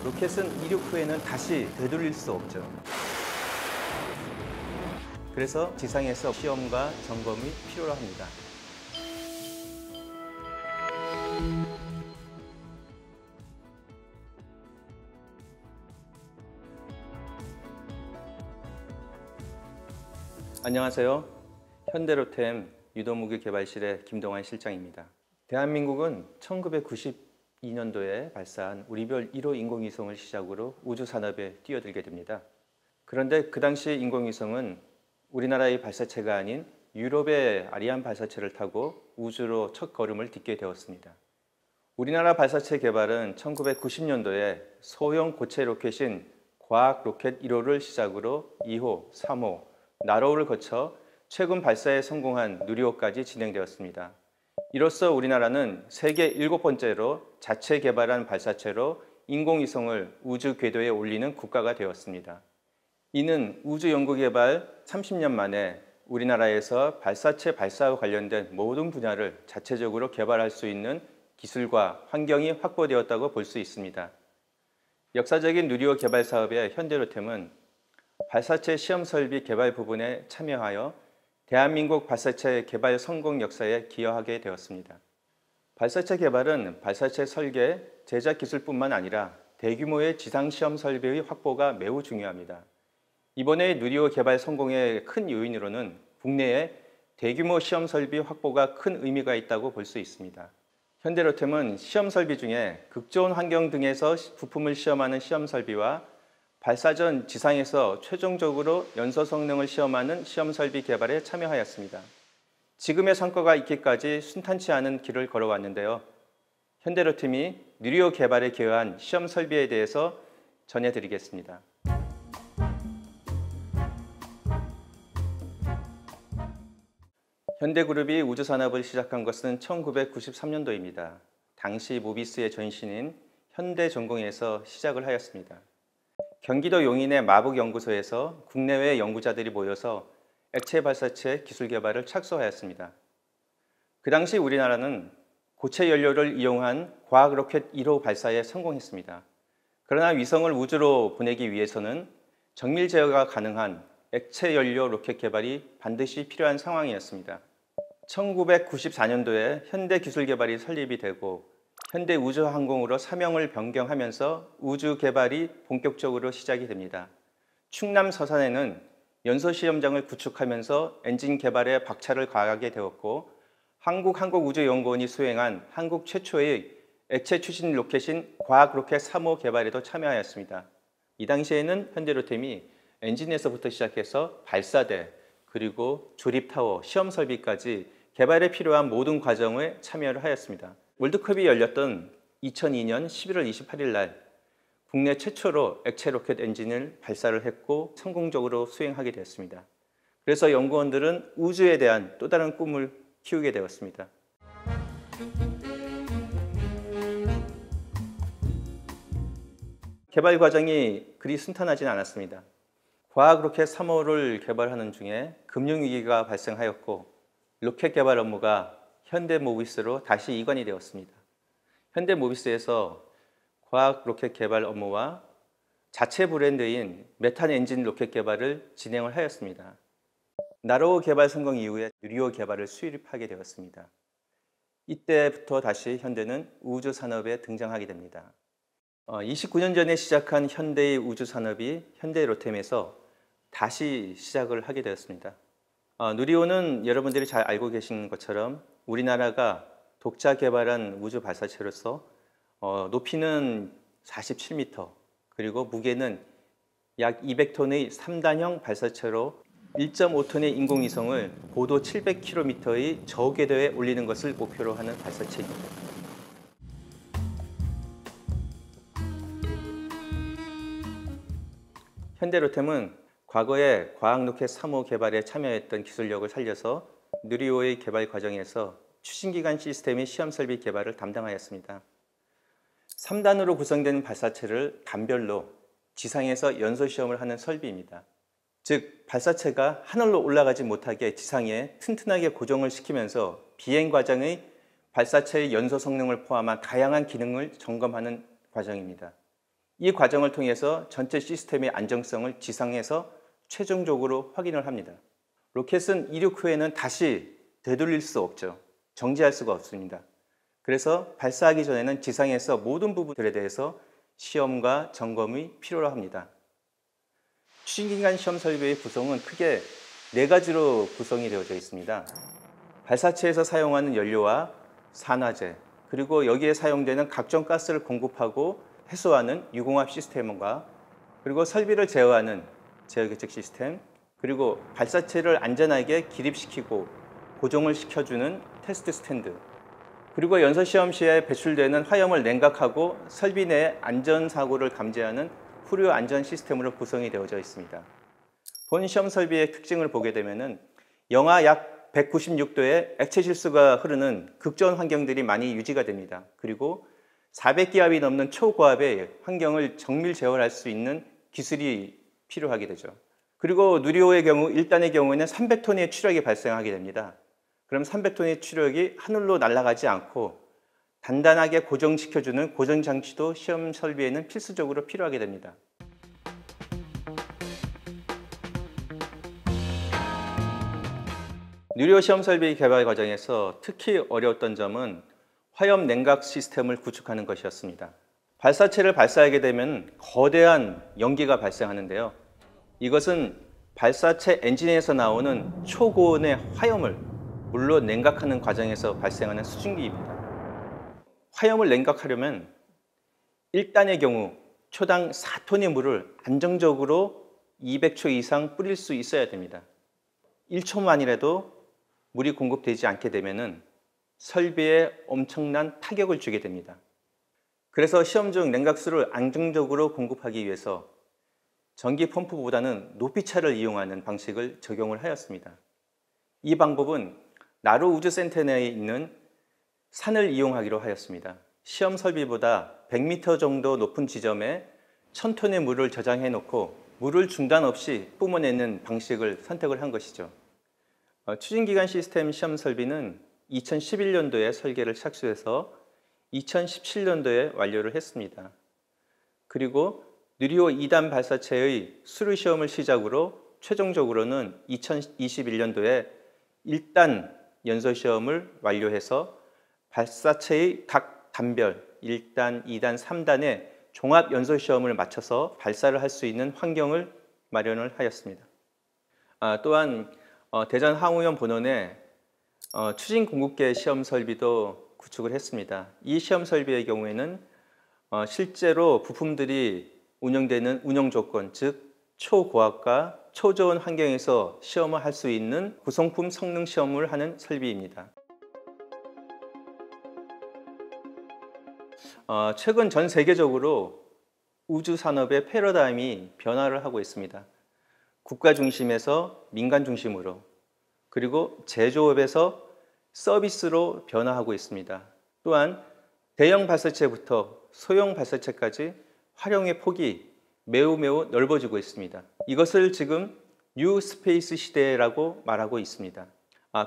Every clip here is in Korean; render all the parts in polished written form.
로켓은 이륙 후에는 다시 되돌릴 수 없죠. 그래서 지상에서 시험과 점검이 필요합니다. 안녕하세요. 현대로템 유도무기 개발실의 김동환 실장입니다. 대한민국은 1992년도에 발사한 우리별 1호 인공위성을 시작으로 우주산업에 뛰어들게 됩니다. 그런데 그 당시 인공위성은 우리나라의 발사체가 아닌 유럽의 아리안 발사체를 타고 우주로 첫 걸음을 딛게 되었습니다. 우리나라 발사체 개발은 1990년도에 소형 고체 로켓인 과학 로켓 1호를 시작으로 2호, 3호, 나로우를 거쳐 최근 발사에 성공한 누리호까지 진행되었습니다. 이로써 우리나라는 세계 7번째로 자체 개발한 발사체로 인공위성을 우주 궤도에 올리는 국가가 되었습니다. 이는 우주 연구 개발 30년 만에 우리나라에서 발사체 발사와 관련된 모든 분야를 자체적으로 개발할 수 있는 기술과 환경이 확보되었다고 볼 수 있습니다. 역사적인 누리호 개발 사업에 현대로템은 발사체 시험 설비 개발 부분에 참여하여 대한민국 발사체 개발 성공 역사에 기여하게 되었습니다. 발사체 개발은 발사체 설계, 제작 기술뿐만 아니라 대규모의 지상 시험 설비의 확보가 매우 중요합니다. 이번에 누리호 개발 성공의 큰 요인으로는 국내에 대규모 시험 설비 확보가 큰 의미가 있다고 볼 수 있습니다. 현대로템은 시험 설비 중에 극좋은 환경 등에서 부품을 시험하는 시험 설비와 발사 전 지상에서 최종적으로 연소 성능을 시험하는 시험 설비 개발에 참여하였습니다. 지금의 성과가 있기까지 순탄치 않은 길을 걸어왔는데요. 현대로템이 누리호 개발에 기여한 시험 설비에 대해서 전해드리겠습니다. 현대그룹이 우주산업을 시작한 것은 1993년도입니다. 당시 모비스의 전신인 현대전공에서 시작을 하였습니다. 경기도 용인의 마북연구소에서 국내외 연구자들이 모여서 액체 발사체 기술 개발을 착수하였습니다. 그 당시 우리나라는 고체 연료를 이용한 과학 로켓 1호 발사에 성공했습니다. 그러나 위성을 우주로 보내기 위해서는 정밀 제어가 가능한 액체 연료 로켓 개발이 반드시 필요한 상황이었습니다. 1994년도에 현대기술개발이 설립이 되고 현대우주항공으로 사명을 변경하면서 우주 개발이 본격적으로 시작이 됩니다. 충남 서산에는 연소시험장을 구축하면서 엔진 개발에 박차를 가하게 되었고 한국항공우주연구원이 수행한 한국 최초의 액체 추진 로켓인 과학 로켓 3호 개발에도 참여하였습니다. 이 당시에는 현대로템이 엔진에서부터 시작해서 발사대, 그리고 조립타워, 시험 설비까지 개발에 필요한 모든 과정에 참여를 하였습니다. 월드컵이 열렸던 2002년 11월 28일 날 국내 최초로 액체 로켓 엔진을 발사를 했고 성공적으로 수행하게 되었습니다. 그래서 연구원들은 우주에 대한 또 다른 꿈을 키우게 되었습니다. 개발 과정이 그리 순탄하지는 않았습니다. 과학 로켓 3호를 개발하는 중에 금융위기가 발생하였고 로켓 개발 업무가 현대모비스로 다시 이관이 되었습니다. 현대모비스에서 과학 로켓 개발 업무와 자체 브랜드인 메탄 엔진 로켓 개발을 진행을 하였습니다. 나로우 개발 성공 이후에 누리호 개발을 수립하게 되었습니다. 이때부터 다시 현대는 우주 산업에 등장하게 됩니다. 29년 전에 시작한 현대의 우주 산업이 현대로템에서 다시 시작을 하게 되었습니다. 누리호는 여러분들이 잘 알고 계신 것처럼 우리나라가 독자 개발한 우주 발사체로서 높이는 47m, 그리고 무게는 약 200톤의 3단형 발사체로 1.5톤의 인공위성을 고도 700km의 저궤도에 올리는 것을 목표로 하는 발사체입니다. 현대로템은 과거에 과학 로켓 3호 개발에 참여했던 기술력을 살려서 누리호의 개발 과정에서 추진기관 시스템의 시험 설비 개발을 담당하였습니다. 3단으로 구성된 발사체를 단별로 지상에서 연소 시험을 하는 설비입니다. 즉 발사체가 하늘로 올라가지 못하게 지상에 튼튼하게 고정을 시키면서 비행 과정의 발사체의 연소 성능을 포함한 다양한 기능을 점검하는 과정입니다. 이 과정을 통해서 전체 시스템의 안정성을 지상에서 최종적으로 확인을 합니다. 로켓은 이륙 후에는 다시 되돌릴 수 없죠. 정지할 수가 없습니다. 그래서 발사하기 전에는 지상에서 모든 부분들에 대해서 시험과 점검이 필요로 합니다. 추진기간 시험 설비의 구성은 크게 4가지로 구성이 되어져 있습니다. 발사체에서 사용하는 연료와 산화제, 그리고 여기에 사용되는 각종 가스를 공급하고 해소하는 유공합 시스템과 그리고 설비를 제어하는 제어계측 시스템, 그리고 발사체를 안전하게 기립시키고 고정을 시켜주는 테스트 스탠드, 그리고 연소시험 시에 배출되는 화염을 냉각하고 설비 내 안전사고를 감지하는 후류 안전 시스템으로 구성이 되어져 있습니다. 본 시험 설비의 특징을 보게 되면 영하 약 196도의 액체 질소가 흐르는 극저온 환경들이 많이 유지가 됩니다. 그리고 400기압이 넘는 초고압의 환경을 정밀 제어할 수 있는 기술이 필요하게 되죠. 그리고 누리호의 경우 1단의 경우에는 300톤의 추력이 발생하게 됩니다. 그럼 300톤의 추력이 하늘로 날아가지 않고 단단하게 고정시켜주는 고정장치도 시험 설비에는 필수적으로 필요하게 됩니다. 누리호 시험 설비 개발 과정에서 특히 어려웠던 점은 화염 냉각 시스템을 구축하는 것이었습니다. 발사체를 발사하게 되면 거대한 연기가 발생하는데요. 이것은 발사체 엔진에서 나오는 초고온의 화염을 물로 냉각하는 과정에서 발생하는 수증기입니다. 화염을 냉각하려면 1단의 경우 초당 4톤의 물을 안정적으로 200초 이상 뿌릴 수 있어야 됩니다. 1초만이라도 물이 공급되지 않게 되면 설비에 엄청난 타격을 주게 됩니다. 그래서 시험 중 냉각수를 안정적으로 공급하기 위해서 전기 펌프보다는 높이차를 이용하는 방식을 적용을 하였습니다. 이 방법은 나로 우주센터 내에 있는 산을 이용하기로 하였습니다. 시험 설비보다 100m 정도 높은 지점에 1000톤의 물을 저장해 놓고 물을 중단 없이 뿜어내는 방식을 선택을 한 것이죠. 추진기관 시스템 시험 설비는 2011년도에 설계를 착수해서 2017년도에 완료를 했습니다. 그리고 누리호 2단 발사체의 수리 시험을 시작으로 최종적으로는 2021년도에 1단 연소 시험을 완료해서 발사체의 각 단별 1단, 2단, 3단의 종합 연소 시험을 마쳐서 발사를 할 수 있는 환경을 마련을 하였습니다. 또한 대전 항우연 본원에 추진 공급계 시험 설비도 구축을 했습니다. 이 시험 설비의 경우에는 실제로 부품들이 운영되는 운영 조건, 즉 초고압과 초저온 환경에서 시험을 할 수 있는 구성품 성능 시험을 하는 설비입니다. 최근 전 세계적으로 우주 산업의 패러다임이 변화를 하고 있습니다. 국가 중심에서 민간 중심으로, 그리고 제조업에서 서비스로 변화하고 있습니다. 또한 대형 발사체부터 소형 발사체까지 활용의 폭이 매우 넓어지고 있습니다. 이것을 지금 뉴 스페이스 시대라고 말하고 있습니다.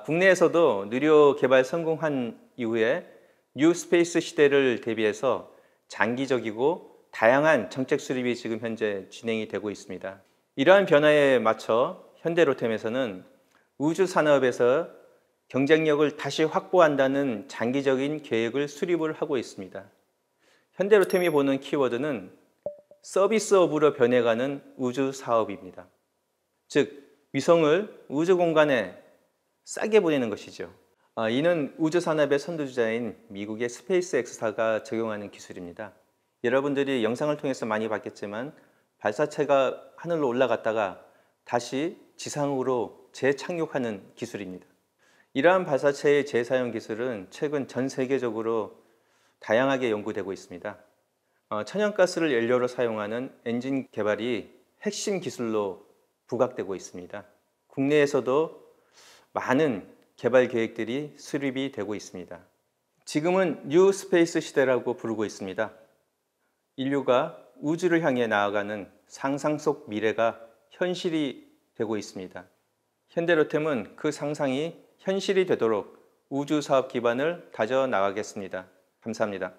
국내에서도 누리호 개발 성공한 이후에 뉴 스페이스 시대를 대비해서 장기적이고 다양한 정책 수립이 지금 현재 진행이 되고 있습니다. 이러한 변화에 맞춰 현대로템에서는 우주 산업에서 경쟁력을 다시 확보한다는 장기적인 계획을 수립을 하고 있습니다. 현대로템이 보는 키워드는 서비스업으로 변해가는 우주 사업입니다. 즉, 위성을 우주 공간에 싸게 보내는 것이죠. 이는 우주 산업의 선두주자인 미국의 스페이스X사가 적용하는 기술입니다. 여러분들이 영상을 통해서 많이 봤겠지만 발사체가 하늘로 올라갔다가 다시 지상으로 재착륙하는 기술입니다. 이러한 발사체의 재사용 기술은 최근 전 세계적으로 다양하게 연구되고 있습니다. 천연가스를 연료로 사용하는 엔진 개발이 핵심 기술로 부각되고 있습니다. 국내에서도 많은 개발 계획들이 수립이 되고 있습니다. 지금은 뉴 스페이스 시대라고 부르고 있습니다. 인류가 우주를 향해 나아가는 상상 속 미래가 현실이 되고 있습니다. 현대로템은 그 상상이 현실이 되도록 우주 사업 기반을 다져 나가겠습니다. 감사합니다.